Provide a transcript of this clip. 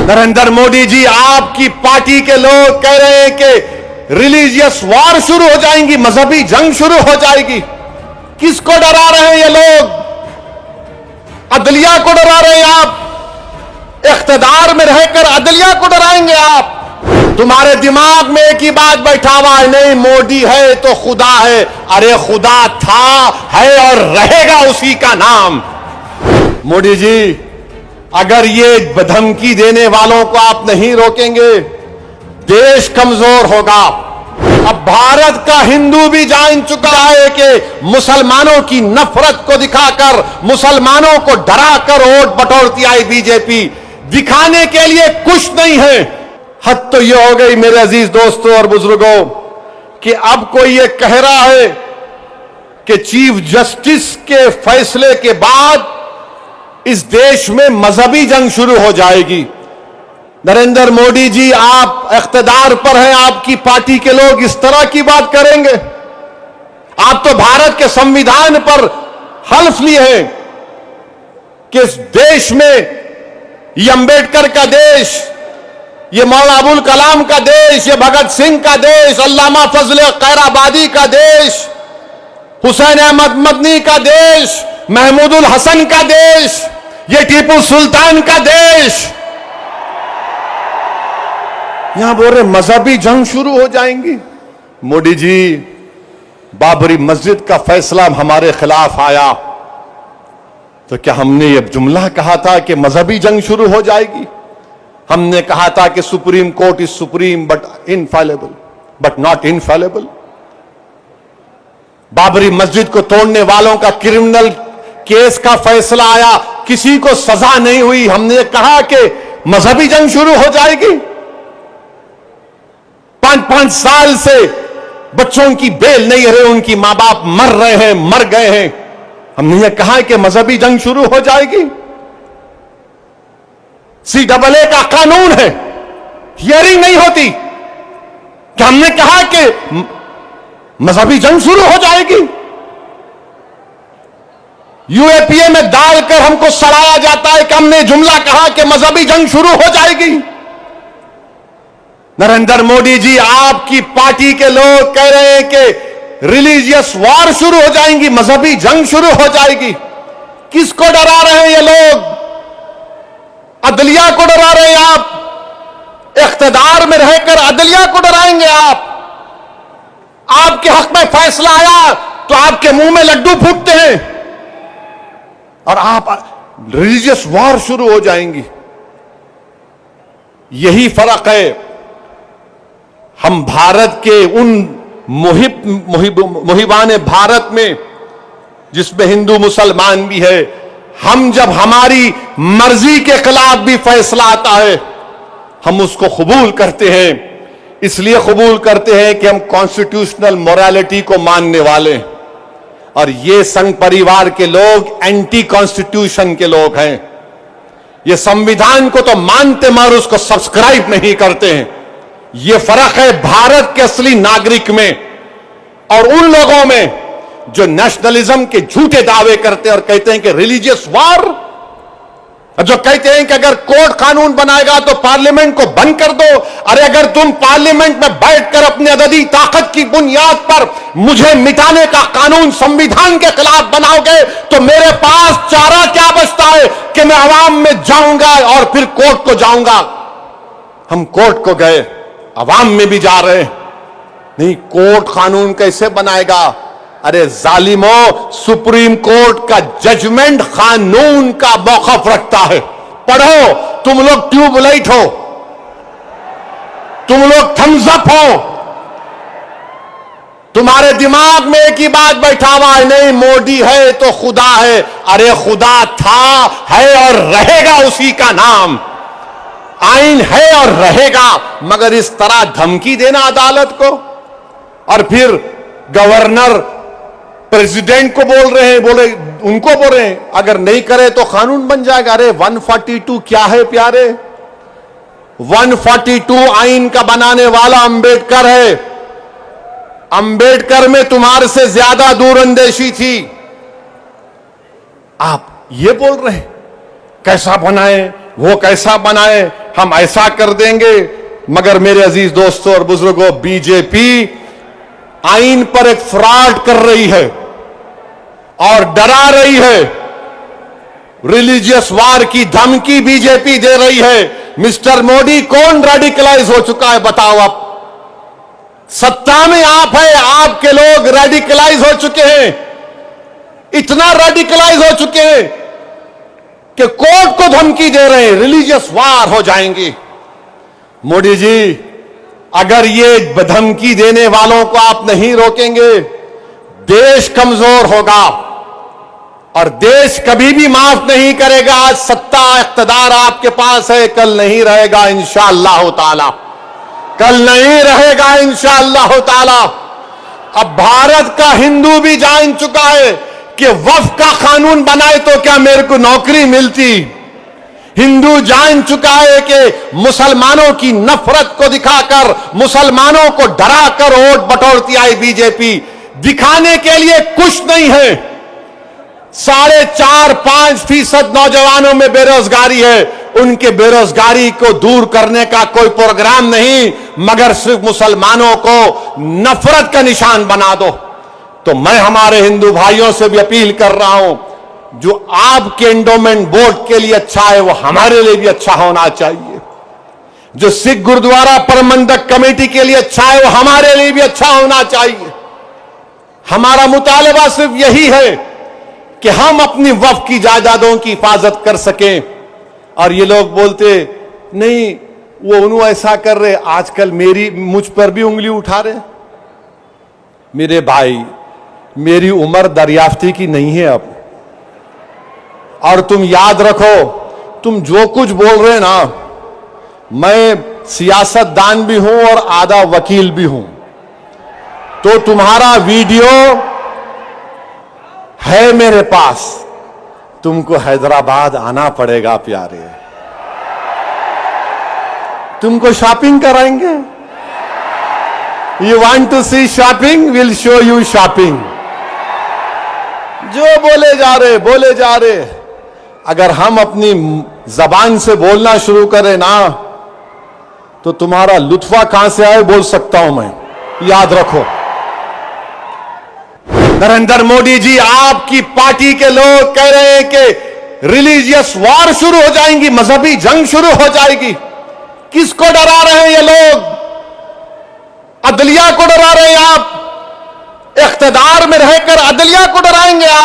नरेंद्र मोदी जी, आपकी पार्टी के लोग कह रहे हैं कि रिलीजियस वॉर शुरू हो जाएंगी, मजहबी जंग शुरू हो जाएगी। किसको डरा रहे हैं ये लोग? अदलिया को डरा रहे हैं आप। इख्तिदार में रहकर अदलिया को डराएंगे आप। तुम्हारे दिमाग में एक ही बात बैठा हुआ है, नहीं मोदी है तो खुदा है। अरे खुदा था, है और रहेगा उसी का नाम। मोदी जी, अगर ये धमकी देने वालों को आप नहीं रोकेंगे, देश कमजोर होगा। अब भारत का हिंदू भी जान चुका है कि मुसलमानों की नफरत को दिखाकर, मुसलमानों को डराकर वोट बटोरती आई बीजेपी। दिखाने के लिए कुछ नहीं है। हद तो यह हो गई मेरे अजीज दोस्तों और बुजुर्गों कि अब कोई ये कह रहा है कि चीफ जस्टिस के फैसले के बाद इस देश में मजहबी जंग शुरू हो जाएगी। नरेंद्र मोदी जी, आप इख्तिदार पर हैं, आपकी पार्टी के लोग इस तरह की बात करेंगे? आप तो भारत के संविधान पर हल्फ लिए हैं कि इस देश में ये अंबेडकर का देश, ये मौलाना अबुल कलाम का देश, ये भगत सिंह का देश, अल्लामा फजल खैराबादी का देश, हुसैन अहमद मदनी का देश, महमूदुल हसन का देश, ये टीपू सुल्तान का देश। यहां बोल रहे मजहबी जंग शुरू हो जाएंगी। मोदी जी, बाबरी मस्जिद का फैसला हमारे खिलाफ आया तो क्या हमने ये जुमला कहा था कि मजहबी जंग शुरू हो जाएगी? हमने कहा था कि supreme court is supreme but infallible, but not infallible. Babri मस्जिद को तोड़ने वालों का क्रिमिनल केस का फैसला आया, किसी को सजा नहीं हुई। हमने कहा कि मजहबी जंग शुरू हो जाएगी। 5-5 साल से बच्चों की बेल नहीं रहे, उनकी मां बाप मर रहे हैं, मर गए हैं। हमने ये कहा कि मजहबी जंग शुरू हो जाएगी। CAA का कानून है, हियरिंग नहीं होती। क्या हमने कहा कि मजहबी जंग शुरू हो जाएगी? UAPA में डालकर हमको सड़ाया जाता है कि हमने जुमला कहा कि मजहबी जंग शुरू हो जाएगी। नरेंद्र मोदी जी, आपकी पार्टी के लोग कह रहे हैं कि रिलीजियस वॉर शुरू हो जाएंगी, मजहबी जंग शुरू हो जाएगी। किसको डरा रहे हैं ये लोग? अदलिया को डरा रहे हैं आप। इख्तिदार में रहकर अदलिया को डराएंगे आप। आपके हक में फैसला आया तो आपके मुंह में लड्डू फूटते हैं और आप रिलीजियस वॉर शुरू हो जाएंगी। यही फर्क है हम भारत के उन मुहिबान भारत में जिसमें हिंदू मुसलमान भी है। हम जब हमारी मर्जी के खिलाफ भी फैसला आता है, हम उसको कबूल करते हैं। इसलिए कबूल करते हैं कि हम कॉन्स्टिट्यूशनल मोरालिटी को मानने वाले हैं। और ये संघ परिवार के लोग एंटी कॉन्स्टिट्यूशन के लोग हैं। ये संविधान को तो मानते मगर उसको सब्सक्राइब नहीं करते हैं। ये फर्क है भारत के असली नागरिक में और उन लोगों में जो नेशनलिज्म के झूठे दावे करते हैं और कहते हैं कि रिलीजियस वॉर, जो कहते हैं कि अगर कोर्ट कानून बनाएगा तो पार्लियामेंट को बंद कर दो। अरे अगर तुम पार्लियामेंट में बैठकर अपनी अददी ताकत की बुनियाद पर मुझे मिटाने का कानून संविधान के खिलाफ बनाओगे तो मेरे पास चारा क्या बचता है कि मैं अवाम में जाऊंगा और फिर कोर्ट को जाऊंगा। हम कोर्ट को गए, अवाम में भी जा रहे हैं। नहीं, कोर्ट कानून कैसे बनाएगा? अरे जालिमों, सुप्रीम कोर्ट का जजमेंट कानून का मौकफ रखता है। पढ़ो, तुम लोग ट्यूबलाइट हो, तुम लोग थम्स अप हो। तुम्हारे दिमाग में एक ही बात बैठा हुआ है, नहीं मोदी है तो खुदा है। अरे खुदा था, है और रहेगा उसी का नाम। आइन है और रहेगा। मगर इस तरह धमकी देना अदालत को और फिर गवर्नर प्रेसिडेंट को बोल रहे हैं, उनको बोल रहे हैं अगर नहीं करे तो कानून बन जाएगा। अरे 142 क्या है प्यारे? 142 आइन का बनाने वाला अंबेडकर है। अंबेडकर में तुम्हारे से ज्यादा दूरअंदेशी थी। आप ये बोल रहे हैं कैसा बनाए, वो कैसा बनाए। हम ऐसा कर देंगे। मगर मेरे अजीज दोस्तों और बुजुर्गों, बीजेपी आइन पर एक फ्रॉड कर रही है और डरा रही है। रिलीजियस वार की धमकी बीजेपी दे रही है। मिस्टर मोदी, कौन रेडिकलाइज हो चुका है बताओ आप? सत्ता में आप है, आपके लोग रेडिकलाइज हो चुके हैं। इतना रेडिकलाइज हो चुके हैं कि कोर्ट को धमकी दे रहे हैं, रिलीजियस वार हो जाएंगी। मोदी जी, अगर ये धमकी देने वालों को आप नहीं रोकेंगे, देश कमजोर होगा और देश कभी भी माफ नहीं करेगा। आज सत्ता इख्तिदार आपके पास है, कल नहीं रहेगा इंशाअल्लाह ताला, कल नहीं रहेगा इंशाअल्लाह ताला। अब भारत का हिंदू भी जान चुका है कि वक्फ का कानून बनाए तो क्या मेरे को नौकरी मिलती। हिंदू जान चुका है कि मुसलमानों की नफरत को दिखाकर, मुसलमानों को डराकर वोट बटोरती आई बीजेपी। दिखाने के लिए कुछ नहीं है। 4.5-5% नौजवानों में बेरोजगारी है। उनके बेरोजगारी को दूर करने का कोई प्रोग्राम नहीं, मगर सिर्फ मुसलमानों को नफरत का निशान बना दो। तो मैं हमारे हिंदू भाइयों से भी अपील कर रहा हूं, जो आपके एंडोमेंट बोर्ड के लिए अच्छा है वो हमारे लिए भी अच्छा होना चाहिए। जो सिख गुरुद्वारा प्रबंधक कमेटी के लिए अच्छा है वो हमारे लिए भी अच्छा होना चाहिए। हमारा मुतालबा सिर्फ यही है कि हम अपनी वक्फ की जायदादों की हिफाजत कर सकें। और ये लोग बोलते नहीं, वो उन्होंने ऐसा कर रहे, आजकल मुझ पर भी उंगली उठा रहे। मेरे भाई, मेरी उम्र दरियाफ्ती की नहीं है अब। और तुम याद रखो, तुम जो कुछ बोल रहे ना, मैं सियासतदान भी हूं और आधा वकील भी हूं। तो तुम्हारा वीडियो है मेरे पास, तुमको हैदराबाद आना पड़ेगा प्यारे। तुमको शॉपिंग कराएंगे। You want to see shopping, will show you shopping. जो बोले जा रहे। अगर हम अपनी जबान से बोलना शुरू करें ना, तो तुम्हारा लुत्फा कहां से आए बोल सकता हूं मैं, याद रखो। नरेंद्र मोदी जी, आपकी पार्टी के लोग कह रहे हैं कि रिलीजियस वॉर शुरू हो जाएंगी, मजहबी जंग शुरू हो जाएगी। किसको डरा रहे हैं ये लोग? अदलिया को डरा रहे हैं आप। इख्तिदार में रहकर अदलिया को डराएंगे आप।